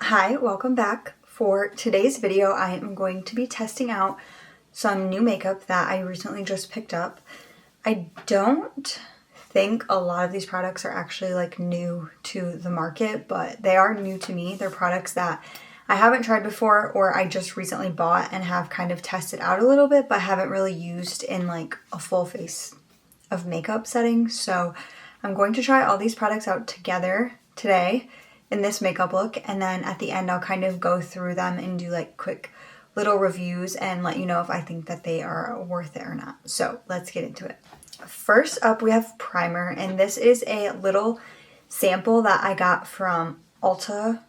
Hi, welcome back. For today's video, I am going to be testing out some new makeup that I recently just picked up. I don't think a lot of these products are actually like new to the market, but they are new to me. They're products that I haven't tried before or I just recently bought and have kind of tested out a little bit, but haven't really used in like a full face of makeup setting. So I'm going to try all these products out together today in this makeup look, and then at the end I'll kind of go through them and do like quick little reviews and let you know if I think that they are worth it or not. So let's get into it. First up we have primer, and this is a little sample that I got from Sephora.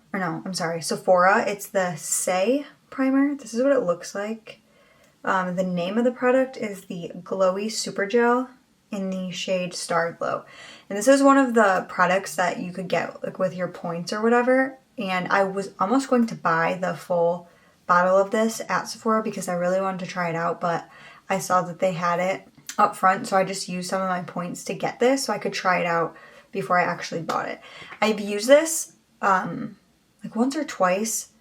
It's the Say primer. This is what it looks like. The name of the product is the Glowy Super Gel in the shade Star Glow. And this is one of the products that you could get like with your points or whatever. And I was almost going to buy the full bottle of this at Sephora because I really wanted to try it out, but I saw that they had it up front, so I just used some of my points to get this so I could try it out before I actually bought it. I've used this like once or twice.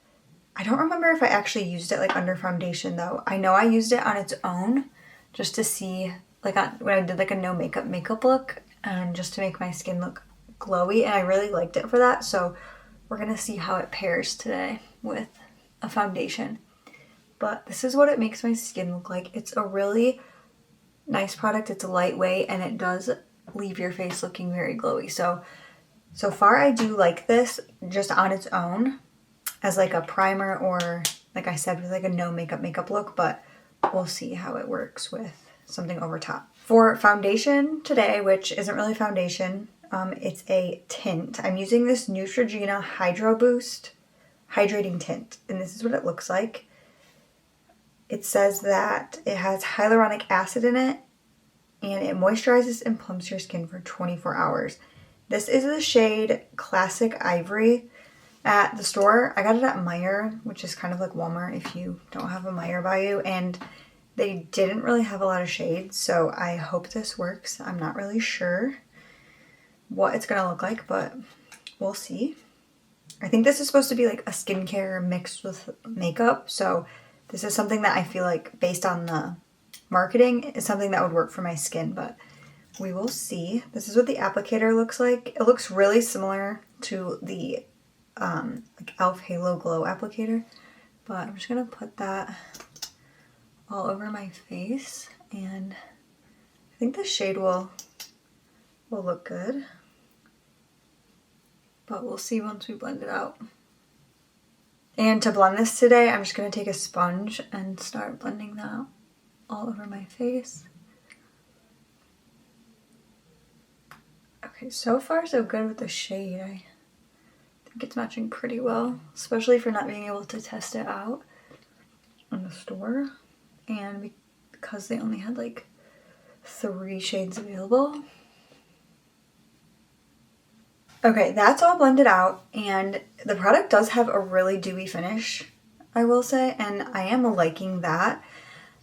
I don't remember if I actually used it like under foundation though. I know I used it on its own just to see like when I did like a no makeup look and just to make my skin look glowy, and I really liked it for that. So we're gonna see how it pairs today with a foundation. But this is what it makes my skin look like. It's a really nice product. It's lightweight and it does leave your face looking very glowy. So far I do like this just on its own as like a primer, or like I said with like a no makeup look, but we'll see how it works with something over top. For foundation today, which isn't really foundation, it's a tint. I'm using this Neutrogena Hydro Boost Hydrating Tint, and this is what it looks like. It says that it has hyaluronic acid in it, and it moisturizes and plumps your skin for 24 hours. This is the shade Classic Ivory. At the store, I got it at Meijer, which is kind of like Walmart if you don't have a Meijer by you, and they didn't really have a lot of shades, so I hope this works. I'm not really sure what it's gonna look like, but we'll see. I think this is supposed to be like a skincare mixed with makeup, so this is something that I feel like, based on the marketing, is something that would work for my skin, but we will see. This is what the applicator looks like. It looks really similar to the like e.l.f. Halo Glow applicator, but I'm just gonna put that all over my face, and I think the shade will look good, but we'll see once we blend it out. And to blend this today, I'm just going to take a sponge and start blending that all over my face. Okay, so far so good with the shade. I think it's matching pretty well, especially for not being able to test it out in the store, and because they only had like 3 shades available. Okay, that's all blended out, and the product does have a really dewy finish, I will say, and I am liking that.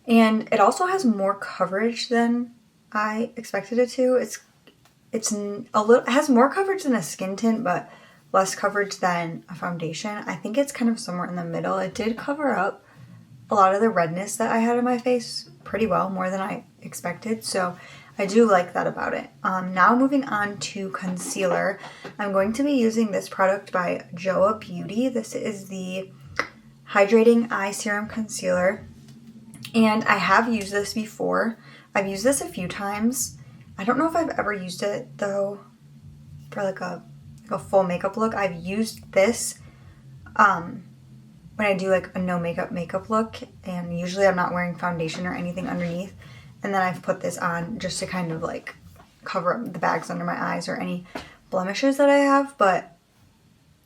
And it also has more coverage than I expected it to. It has more coverage than a skin tint, but less coverage than a foundation. I think it's kind of somewhere in the middle. It did cover up a lot of the redness that I had on my face pretty well, more than I expected, so I do like that about it. Now moving on to concealer. I'm going to be using this product by Joa Beauty. This is the Hydrating Eye Serum Concealer, and I have used this before. I've used this a few times. I don't know if I've ever used it though for like a full makeup look. I've used this when I do like a no makeup look, and usually I'm not wearing foundation or anything underneath, and then I've put this on just to kind of like cover up the bags under my eyes or any blemishes that I have. But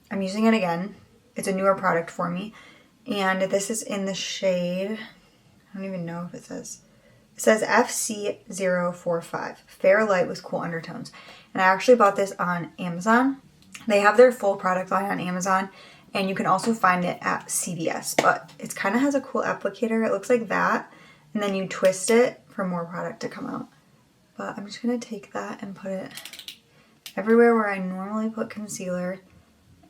I'm using it again. It's a newer product for me, and this is in the shade, I don't even know if it says FC045, Fair Light with Cool Undertones. And I actually bought this on Amazon. They have their full product line on Amazon, and you can also find it at CVS, but it kind of has a cool applicator. It looks like that, and then you twist it for more product to come out. But I'm just going to take that and put it everywhere where I normally put concealer.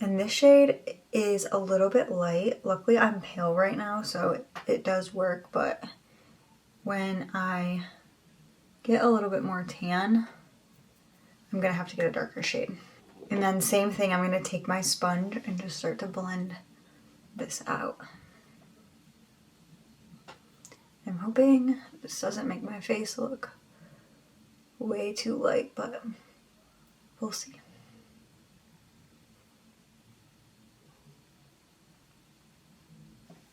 And this shade is a little bit light. Luckily I'm pale right now, so it does work, but when I get a little bit more tan, I'm gonna have to get a darker shade. And then same thing, I'm gonna take my sponge and just start to blend this out. I'm hoping this doesn't make my face look way too light, but we'll see.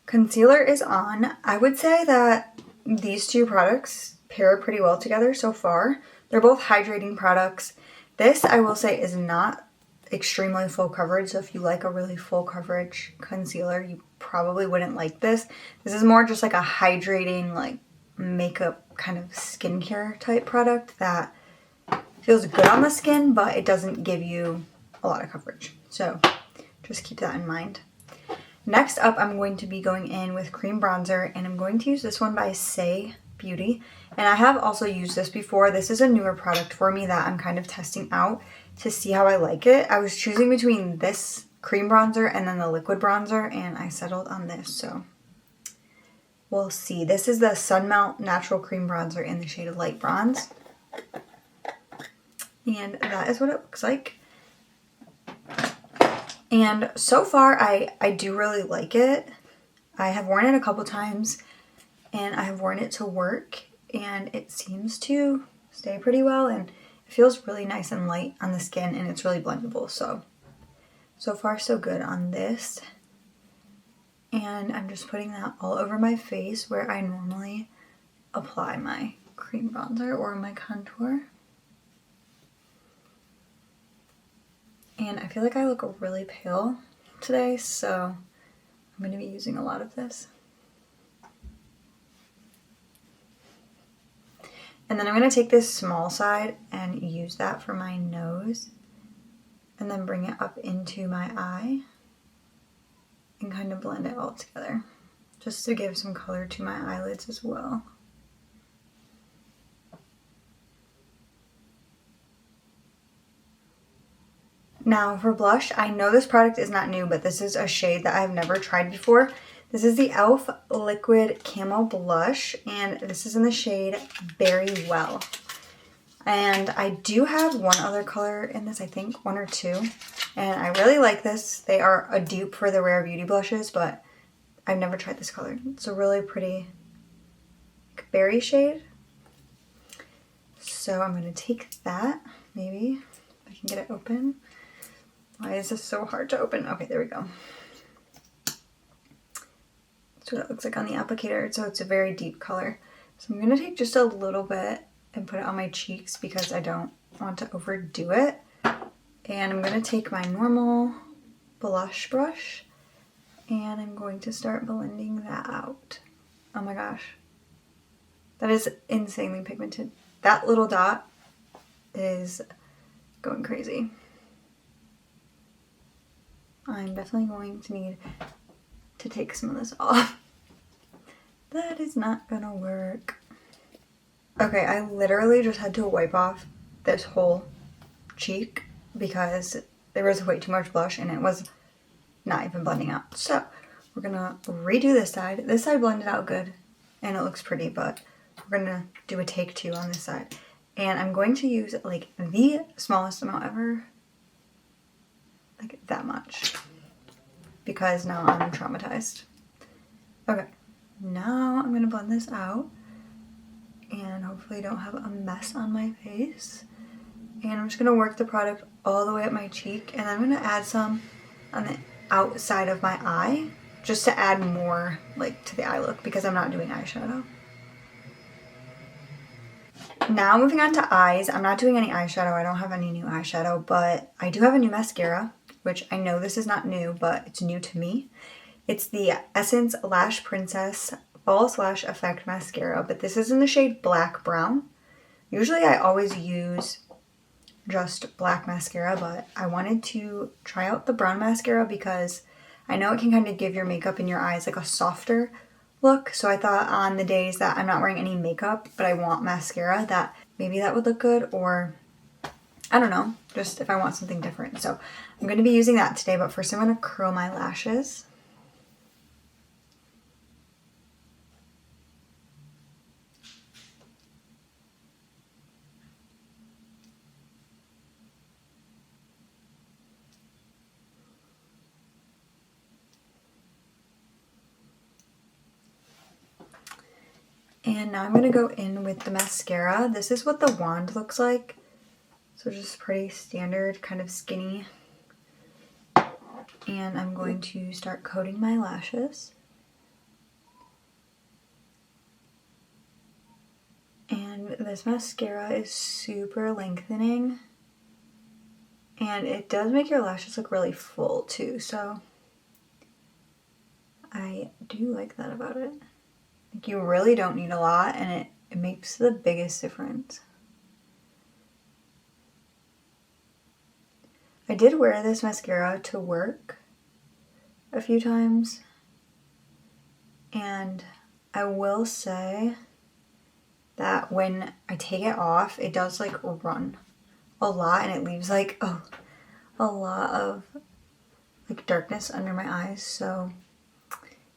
Concealer is on. I would say that these two products pair pretty well together so far. They're both hydrating products. This, I will say, is not extremely full coverage, so if you like a really full coverage concealer, you probably wouldn't like this. This is more just like a hydrating, like makeup kind of skincare type product that feels good on the skin, but it doesn't give you a lot of coverage. So just keep that in mind. Next up, I'm going to be going in with cream bronzer, and I'm going to use this one by Saie Beauty. And I have also used this before. This is a newer product for me that I'm kind of testing out to see how I like it. I was choosing between this cream bronzer and then the liquid bronzer, and I settled on this, so we'll see. This is the Sunmelt Natural Cream Bronzer in the shade of Light Bronze. And that is what it looks like. And so far, I do really like it. I have worn it a couple times, and I have worn it to work, and it seems to stay pretty well, and it feels really nice and light on the skin, and it's really blendable. So far so good on this. And I'm just putting that all over my face where I normally apply my cream bronzer or my contour. And I feel like I look really pale today, so I'm going to be using a lot of this. And then I'm going to take this small side and use that for my nose, and then bring it up into my eye and kind of blend it all together, just to give some color to my eyelids as well. Now for blush, I know this product is not new, but this is a shade that I've never tried before. This is the e.l.f. Liquid Camo Blush, and this is in the shade Berry Well. And I do have one other color in this, I think, one or two. And I really like this. They are a dupe for the Rare Beauty blushes, but I've never tried this color. It's a really pretty berry shade. So I'm going to take that, maybe, if I can get it open. Why is this so hard to open? Okay, there we go. That's what it looks like on the applicator. So it's a very deep color. So I'm going to take just a little bit and put it on my cheeks because I don't want to overdo it. And I'm going to take my normal blush brush and I'm going to start blending that out. Oh my gosh. That is insanely pigmented. That little dot is going crazy. I'm definitely going to need to take some of this off. That is not gonna work. Okay, I literally just had to wipe off this whole cheek because there was way too much blush and it was not even blending out. So we're gonna redo this side. This side blended out good and it looks pretty, but we're gonna do a take two on this side. And I'm going to use like the smallest amount ever. Like that much, because now I'm traumatized. Okay, now I'm gonna blend this out and hopefully don't have a mess on my face. And I'm just gonna work the product all the way up my cheek, and I'm gonna add some on the outside of my eye just to add more like to the eye look because I'm not doing eyeshadow. Now moving on to eyes. I'm not doing any eyeshadow. I don't have any new eyeshadow, but I do have a new mascara, which I know this is not new, but it's new to me. It's the Essence Lash Princess False Lash Effect Mascara, but this is in the shade Black Brown. Usually I always use just black mascara, but I wanted to try out the brown mascara because I know it can kind of give your makeup in your eyes like a softer look. So I thought on the days that I'm not wearing any makeup, but I want mascara, that maybe that would look good, or I don't know, just if I want something different. So I'm going to be using that today, but first I'm going to curl my lashes. And now I'm going to go in with the mascara. This is what the wand looks like. So just pretty standard, kind of skinny. And I'm going to start coating my lashes. And this mascara is super lengthening. And it does make your lashes look really full too, so I do like that about it. Like, you really don't need a lot, and it makes the biggest difference. I did wear this mascara to work a few times, and I will say that when I take it off, it does like run a lot, and it leaves like a lot of like darkness under my eyes. So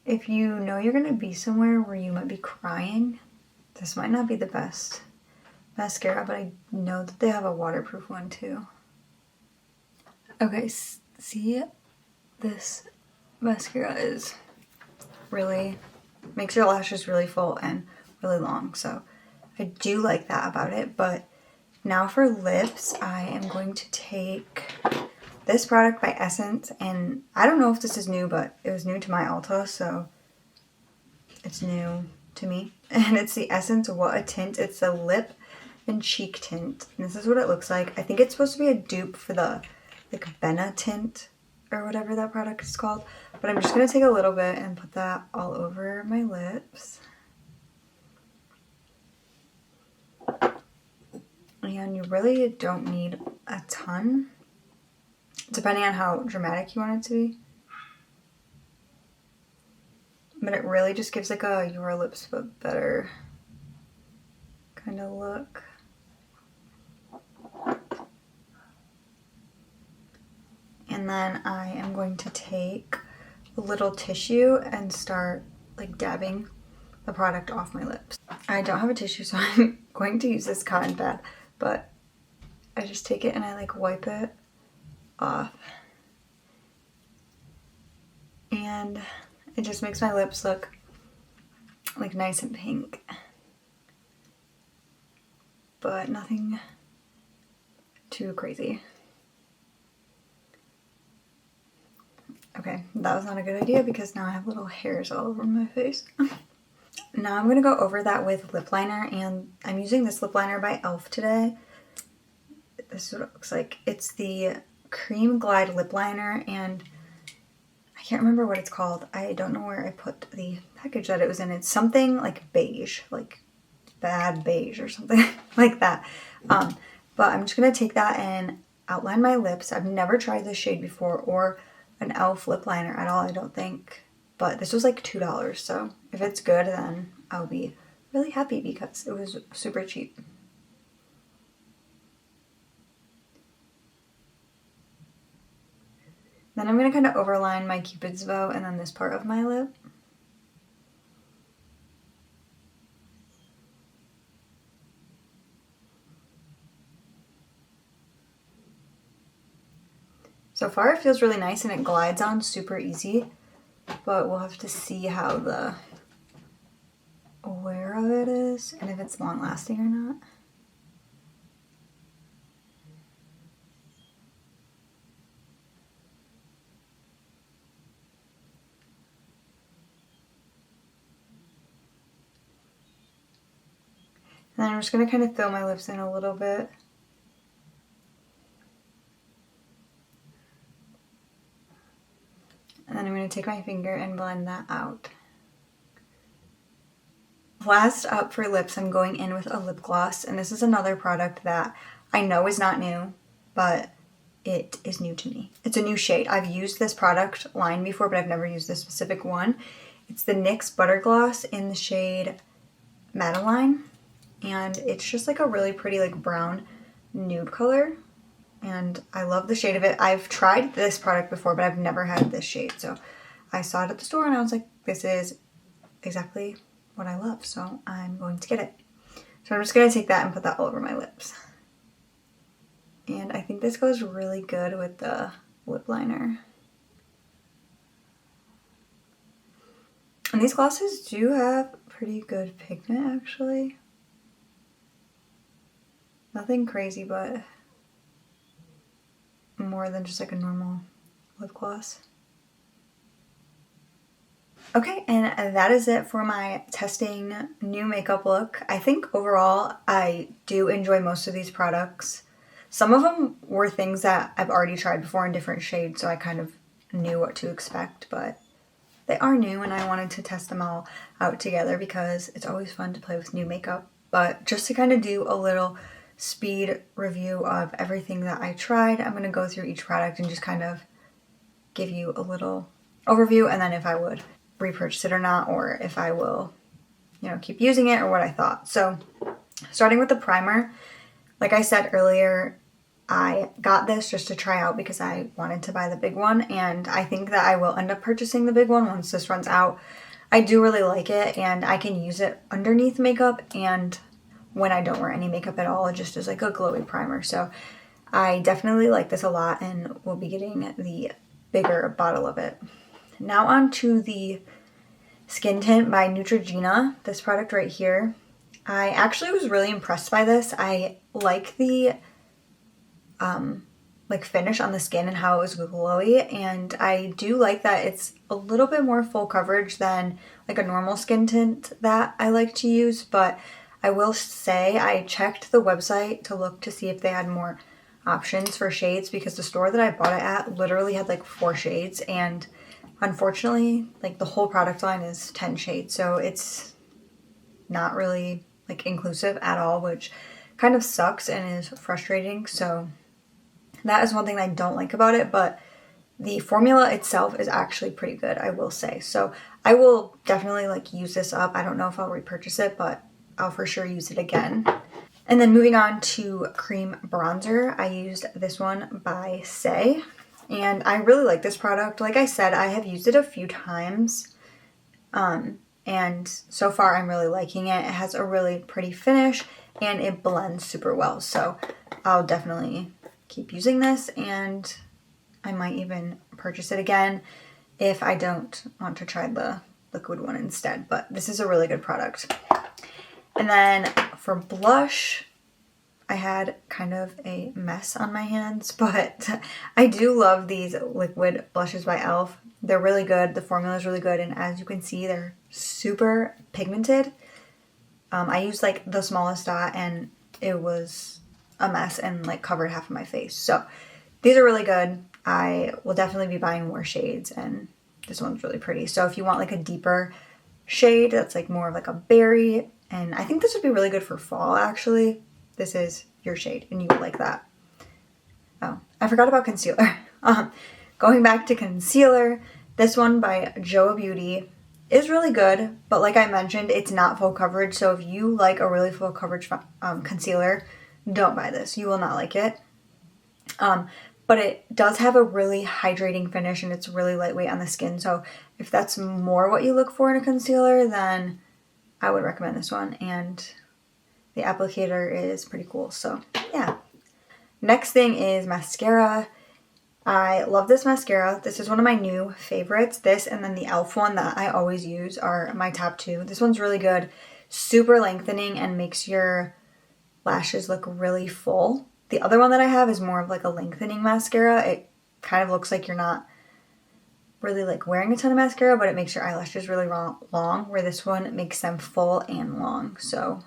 if you know you're gonna be somewhere where you might be crying, this might not be the best mascara, but I know that they have a waterproof one too. Okay, see, this mascara is really, makes your lashes really full and really long, so I do like that about it. But now for lips, I am going to take this product by Essence, and I don't know if this is new, but it was new to my Ulta, so it's new to me. And it's the Essence What a Tint. It's the lip and cheek tint, and this is what it looks like. I think it's supposed to be a dupe for the like Benna tint or whatever that product is called, but I'm just gonna take a little bit and put that all over my lips. And you really don't need a ton, depending on how dramatic you want it to be. But it really just gives like a your lips but better kind of look. And then I am going to take a little tissue and start like dabbing the product off my lips. I don't have a tissue, so I'm going to use this cotton pad, but I just take it and I like wipe it off. And it just makes my lips look like nice and pink. But nothing too crazy. Okay, that was not a good idea because now I have little hairs all over my face. Now I'm going to go over that with lip liner, and I'm using this lip liner by e.l.f. today. This is what it looks like. It's the Cream Glide lip liner, and I can't remember what it's called. I don't know where I put the package that it was in. It's something like beige, like bad beige or something like that. But I'm just going to take that and outline my lips. I've never tried this shade before, or an e.l.f. lip liner at all, I don't think. But this was like $2, so if it's good, then I'll be really happy because it was super cheap. Then I'm going to kind of overline my Cupid's bow and then this part of my lip. So far it feels really nice and it glides on super easy, but we'll have to see how the wear of it is and if it's long lasting or not. And then I'm just going to kind of fill my lips in a little bit. And then I'm going to take my finger and blend that out. Last up for lips, I'm going in with a lip gloss. And this is another product that I know is not new, but it is new to me. It's a new shade. I've used this product line before, but I've never used this specific one. It's the NYX Butter Gloss in the shade Madeline. And it's just like a really pretty like brown nude color. and I love the shade of it. I've tried this product before, but I've never had this shade. So I saw it at the store and I was like, this is exactly what I love. So I'm going to get it. So I'm just going to take that and put that all over my lips. And I think this goes really good with the lip liner. And these glosses do have pretty good pigment, actually. Nothing crazy, but more than just like a normal lip gloss. Okay, and that is it for my testing new makeup look. I think overall I do enjoy most of these products. Some of them were things that I've already tried before in different shades, so I kind of knew what to expect, but they are new and I wanted to test them all out together because it's always fun to play with new makeup. But just to kind of do a little speed review of everything that I tried, I'm going to go through each product and just kind of give you a little overview, and then if I would repurchase it or not, or if I will, keep using it, or what I thought. So starting with the primer, like I said earlier, I got this just to try out because I wanted to buy the big one, and I think that I will end up purchasing the big one once this runs out. I do really like it, and I can use it underneath makeup and when I don't wear any makeup at all, just as like a glowy primer. So I definitely like this a lot and will be getting the bigger bottle of it. Now on to the Skin Tint by Neutrogena, this product right here. I actually was really impressed by this. I like the finish on the skin and how it was glowy, and I do like that it's a little bit more full coverage than like a normal skin tint that I like to use. But I will say I checked the website to look to see if they had more options for shades, because the store that I bought it at literally had like 4 shades, and unfortunately like the whole product line is 10 shades, so it's not really like inclusive at all, which kind of sucks and is frustrating. So that is one thing I don't like about it, but the formula itself is actually pretty good, I will say. So I will definitely like use this up. I don't know if I'll repurchase it, but I'll for sure use it again. And then moving on to cream bronzer, I used this one by Saie, and I really like this product. Like I said, I have used it a few times, and so far I'm really liking it. It has a really pretty finish and it blends super well. So I'll definitely keep using this, and I might even purchase it again if I don't want to try the liquid one instead. But this is a really good product. And then for blush, I had kind of a mess on my hands, but I do love these liquid blushes by e.l.f. They're really good. The formula is really good, and as you can see, they're super pigmented. I used like the smallest dot, and it was a mess and like covered half of my face. So these are really good. I will definitely be buying more shades, and this one's really pretty. So if you want like a deeper shade that's like more of like a berry, and I think this would be really good for fall actually. This is your shade and you will like that. Oh, I forgot about concealer. Going back to concealer, this one by JOA Beauty is really good, but like I mentioned, it's not full coverage. So if you like a really full coverage concealer, don't buy this. You will not like it. But it does have a really hydrating finish, and it's really lightweight on the skin. So if that's more what you look for in a concealer, then I would recommend this one. And the applicator is pretty cool. So yeah. Next thing is mascara. I love this mascara. This is one of my new favorites. This and then the e.l.f. one that I always use are my top 2. This one's really good. Super lengthening and makes your lashes look really full. The other one that I have is more of like a lengthening mascara. It kind of looks like you're not really like wearing a ton of mascara, but it makes your eyelashes really long, where this one makes them full and long. So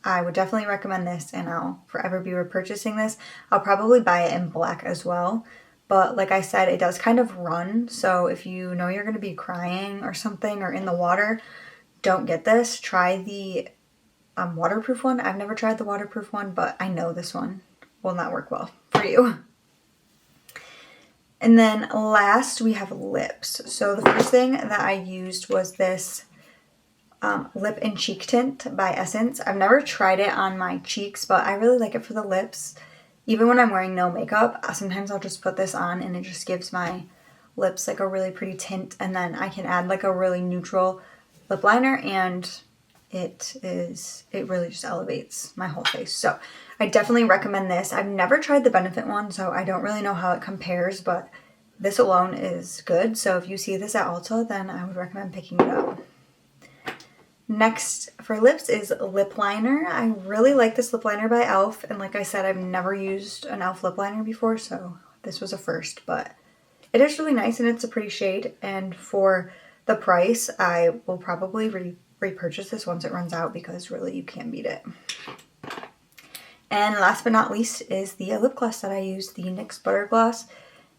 I would definitely recommend this, and I'll forever be repurchasing this. I'll probably buy it in black as well. But like I said, it does kind of run. So if you know you're going to be crying or something or in the water, don't get this. Try the waterproof one. I've never tried the waterproof one, but I know this one will not work well for you. And then last we have lips. So the first thing that I used was this lip and cheek tint by Essence. I've never tried it on my cheeks, but I really like it for the lips. even when I'm wearing no makeup, sometimes I'll just put this on and it just gives my lips like a really pretty tint, and then I can add like a really neutral lip liner and it really just elevates my whole face. So I definitely recommend this. I've never tried the Benefit one, so I don't really know how it compares, but this alone is good. So if you see this at Ulta, then I would recommend picking it up. Next for lips is lip liner. I really like this lip liner by e.l.f. And like I said, I've never used an e.l.f. lip liner before, so this was a first, but it is really nice and it's a pretty shade. And for the price, I will probably repurchase this once it runs out because really you can't beat it. And last but not least is the lip gloss that I use, the NYX Butter Gloss.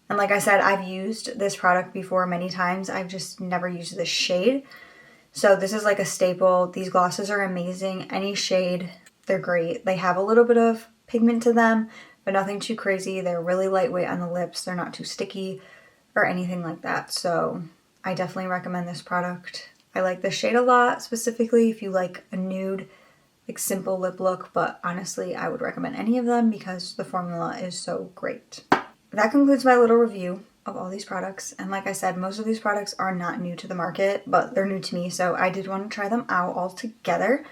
And like I said, I've used this product before many times. I've just never used this shade. So this is like a staple. These glosses are amazing. Any shade, they're great. They have a little bit of pigment to them, but nothing too crazy. They're really lightweight on the lips. They're not too sticky or anything like that. So I definitely recommend this product. I like this shade a lot, specifically if you like a nude, like simple lip look, but honestly, I would recommend any of them because the formula is so great. That concludes my little review of all these products. And like I said, most of these products are not new to the market, but they're new to me. So I did want to try them out all together.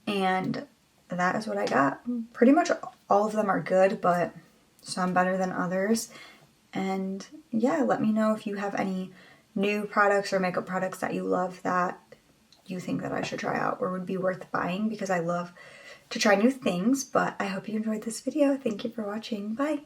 And that is what I got. Pretty much all of them are good, but some better than others. And yeah, let me know if you have any new products or makeup products that you love that you think that I should try out or would be worth buying, because I love to try new things. But I hope you enjoyed this video. Thank you for watching. Bye.